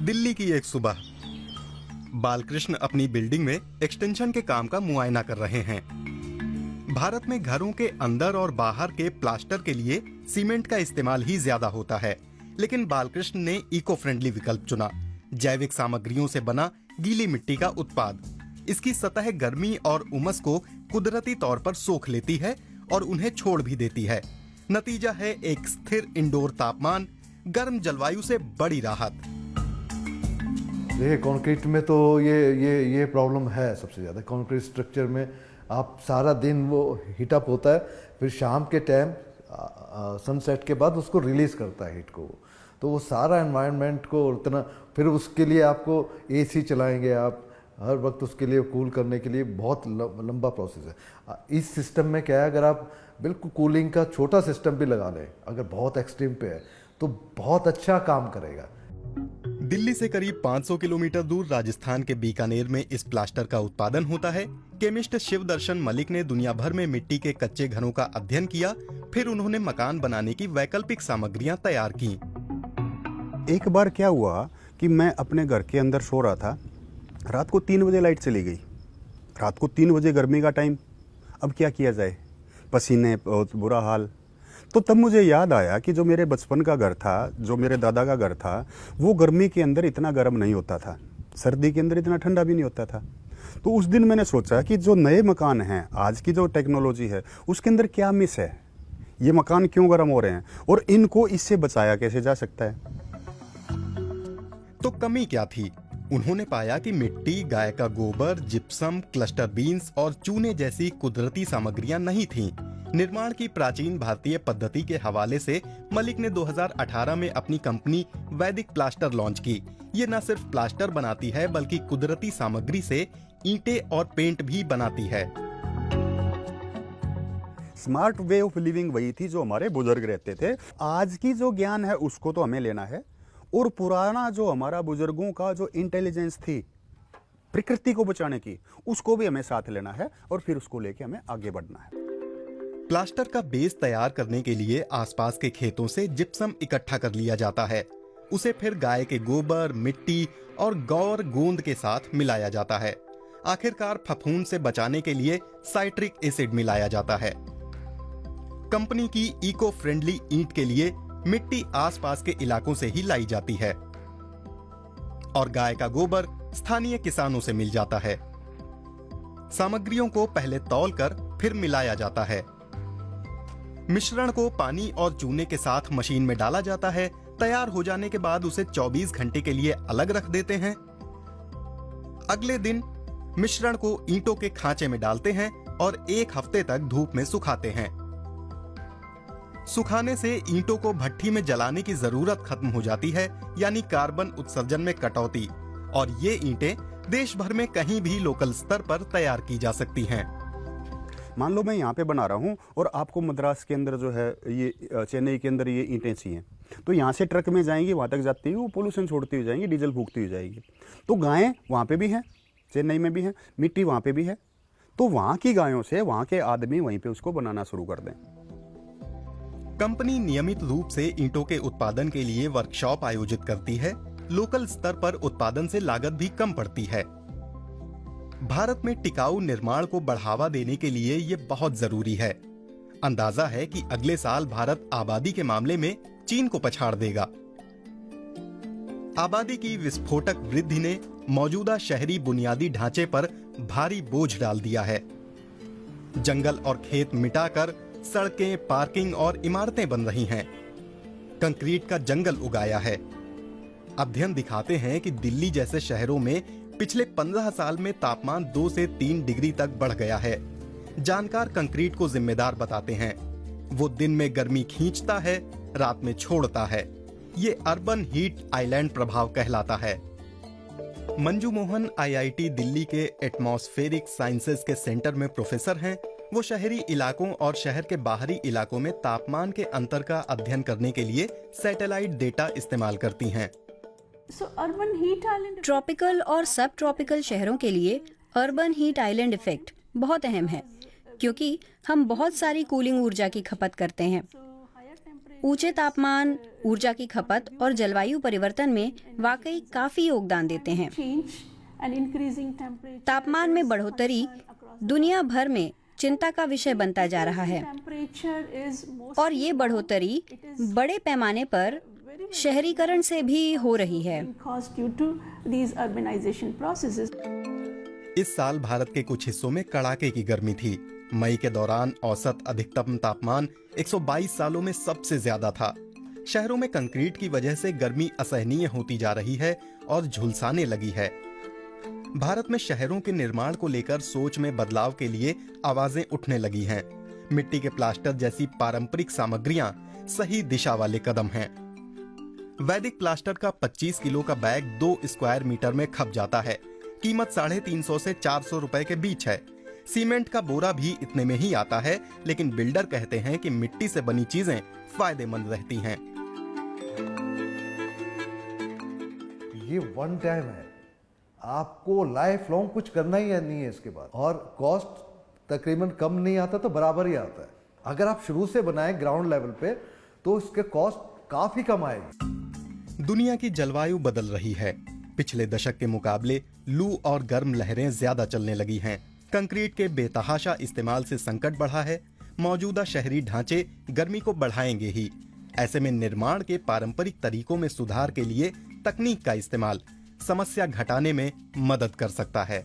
दिल्ली की एक सुबह बालकृष्ण अपनी बिल्डिंग में एक्सटेंशन के काम का मुआयना कर रहे हैं। भारत में घरों के अंदर और बाहर के प्लास्टर के लिए सीमेंट का इस्तेमाल ही ज्यादा होता है, लेकिन बालकृष्ण ने इको फ्रेंडली विकल्प चुना। जैविक सामग्रियों से बना गीली मिट्टी का उत्पाद। इसकी सतह गर्मी और उमस को कुदरती तौर पर सोख लेती है और उन्हें छोड़ भी देती है। नतीजा है एक स्थिर इंडोर तापमान, गर्म जलवायु से बड़ी राहत। देखिए, कंक्रीट में तो ये प्रॉब्लम है सबसे ज़्यादा। कंक्रीट स्ट्रक्चर में आप सारा दिन वो हीटअप होता है, फिर शाम के टाइम सनसेट के बाद उसको रिलीज़ करता है हीट को। तो वो सारा एनवायरनमेंट को उतना, फिर उसके लिए आपको एसी चलाएंगे आप हर वक्त, उसके लिए कूल करने के लिए बहुत लंबा प्रोसेस है। इस सिस्टम में क्या है, अगर आप बिल्कुल कूलिंग का छोटा सिस्टम भी लगा लें, अगर बहुत एक्सट्रीम पे है तो बहुत अच्छा काम करेगा। दिल्ली से करीब 500 किलोमीटर दूर राजस्थान के बीकानेर में इस प्लास्टर का उत्पादन होता है। केमिस्ट शिव दर्शन मलिक ने दुनिया भर में मिट्टी के कच्चे घरों का अध्ययन किया, फिर उन्होंने मकान बनाने की वैकल्पिक सामग्रियां तैयार की। एक बार क्या हुआ कि मैं अपने घर के अंदर सो रहा था, रात को 3 बजे लाइट चली गई। रात को 3 बजे गर्मी का टाइम, अब क्या किया जाए, पसीने, बहुत बुरा हाल। तो तब मुझे याद आया कि जो मेरे बचपन का घर था, जो मेरे दादा का घर था, वो गर्मी के अंदर इतना गर्म नहीं होता था, सर्दी के अंदर इतना ठंडा भी नहीं होता था। तो उस दिन मैंने सोचा कि जो नए मकान हैं, आज की जो टेक्नोलॉजी है, उसके अंदर क्या मिस है, ये मकान क्यों गर्म हो रहे हैं और इनको इससे बचाया कैसे जा सकता है। तो कमी क्या थी? उन्होंने पाया कि मिट्टी, गाय का गोबर, जिप्सम, क्लस्टर बीन्स और चूने जैसी कुदरती सामग्रियां नहीं थीं। निर्माण की प्राचीन भारतीय पद्धति के हवाले से मलिक ने 2018 में अपनी कंपनी वैदिक प्लास्टर लॉन्च की। ये न सिर्फ प्लास्टर बनाती है, बल्कि कुदरती सामग्री से ईंटें और पेंट भी बनाती है। स्मार्ट वे ऑफ लिविंग वही थी जो हमारे बुजुर्ग रहते थे। आज की जो ज्ञान है उसको तो हमें लेना है, और पुराना जो हमारा बुजुर्गों का जो इंटेलिजेंस थी प्रकृति को बचाने की, उसको भी हमें साथ लेना है और फिर उसको लेके हमें आगे बढ़ना है। प्लास्टर का बेस तैयार करने के लिए आसपास के खेतों से जिप्सम इकट्ठा कर लिया जाता है। उसे फिर गाय के गोबर, मिट्टी और गौर गोंद के साथ मिलाया जाता है। आखिरकार फफूंद से बचाने के लिए साइट्रिक एसिड मिलाया जाता है। कंपनी की इको फ्रेंडली ईंट के लिए मिट्टी आसपास के इलाकों से ही लाई जाती है और गाय का गोबर स्थानीय किसानों से मिल जाता है। सामग्रियों को पहले तौलकर फिर मिलाया जाता है। मिश्रण को पानी और चूने के साथ मशीन में डाला जाता है। तैयार हो जाने के बाद उसे 24 घंटे के लिए अलग रख देते हैं। अगले दिन मिश्रण को ईंटों के खांचे में डालते हैं और 1 हफ्ते तक धूप में सुखाते हैं। सुखाने से ईंटों को भट्ठी में जलाने की जरूरत खत्म हो जाती है, यानी कार्बन उत्सर्जन में कटौती, और ये ईंटें देश भर में कहीं भी लोकल स्तर पर तैयार की जा सकती हैं। मान लो मैं यहाँ पे बना रहा हूँ और आपको मद्रास के अंदर जो है, ये चेन्नई के अंदर ये ईंटें चाहिए, तो यहाँ से ट्रक में जाएंगी, वहाँ तक जाती हुई वो पोल्यूशन छोड़ती हुई जाएंगी, डीजल फूकती हुई जाएगी। तो गायें वहाँ पे भी हैं, चेन्नई में भी हैं, मिट्टी वहाँ पे भी है, तो वहाँ की गायों से वहाँ के आदमी वहीं पे उसको बनाना शुरू कर दें। कंपनी नियमित रूप से ईंटों के उत्पादन के लिए वर्कशॉप आयोजित करती है। लोकल स्तर पर उत्पादन से लागत भी कम पड़ती है। भारत में टिकाऊ निर्माण को बढ़ावा देने के लिए ये बहुत जरूरी है। अंदाजा है कि अगले साल भारत आबादी के मामले में चीन को पछाड़ देगा। आबादी की विस्फोटक वृद्धि ने मौजूदा शहरी बुनियादी ढांचे पर भारी बोझ डाल दिया है। जंगल और खेत मिटाकर सड़कें, पार्किंग और इमारतें बन रही हैं। कंक्रीट का जंगल उगाया है। अध्ययन दिखाते हैं कि दिल्ली जैसे शहरों में पिछले 15 साल में तापमान 2 से 3 डिग्री तक बढ़ गया है। जानकार कंक्रीट को जिम्मेदार बताते हैं। वो दिन में गर्मी खींचता है, रात में छोड़ता है। ये अर्बन हीट आइलैंड प्रभाव कहलाता है। मंजू मोहन आईआईटी दिल्ली के एटमॉस्फेरिक साइंसेज के सेंटर में प्रोफेसर हैं। वो शहरी इलाकों और शहर के बाहरी इलाकों में तापमान के अंतर का अध्ययन करने के लिए सैटेलाइट डेटा इस्तेमाल करती हैं। ट्रॉपिकल और सब ट्रॉपिकल शहरों के लिए अर्बन हीट आइलैंड इफेक्ट बहुत अहम है, क्योंकि हम बहुत सारी कूलिंग ऊर्जा की खपत करते हैं। ऊंचे तापमान ऊर्जा की खपत और जलवायु परिवर्तन में वाकई काफी योगदान देते हैं। तापमान में बढ़ोतरी दुनिया भर में चिंता का विषय बनता जा रहा है और ये बढ़ोतरी बड़े पैमाने पर शहरीकरण से भी हो रही है। इस साल भारत के कुछ हिस्सों में कड़ाके की गर्मी थी। मई के दौरान औसत अधिकतम तापमान 122 सालों में सबसे ज्यादा था। शहरों में कंक्रीट की वजह से गर्मी असहनीय होती जा रही है और झुलसाने लगी है। भारत में शहरों के निर्माण को लेकर सोच में बदलाव के लिए आवाजें उठने लगी हैं। मिट्टी के प्लास्टर जैसी पारंपरिक सामग्रियां सही दिशा वाले कदम हैं। वैदिक प्लास्टर का 25 किलो का बैग 2 स्क्वायर मीटर में खप जाता है। कीमत 350 से 400 रुपए के बीच है। सीमेंट का बोरा भी इतने में ही आता है, लेकिन बिल्डर कहते हैं कि मिट्टी से बनी चीजें फायदेमंद रहती हैं। ये वन टाइम है, आपको लाइफ लॉन्ग कुछ करना ही नहीं है इसके बाद, और कॉस्ट तकरीबन कम नहीं आता तो बराबर ही आता है। अगर आप शुरू से बनाएं ग्राउंड लेवल पे तो इसके कॉस्ट काफी कम आएगी। दुनिया की जलवायु बदल रही है। पिछले दशक के मुकाबले लू और गर्म लहरें ज्यादा चलने लगी हैं। कंक्रीट के बेतहाशा इस्तेमाल से संकट बढ़ा है। मौजूदा शहरी ढांचे गर्मी को बढ़ाएंगे ही। ऐसे में निर्माण के पारंपरिक तरीकों में सुधार के लिए तकनीक का इस्तेमाल समस्या घटाने में मदद कर सकता है।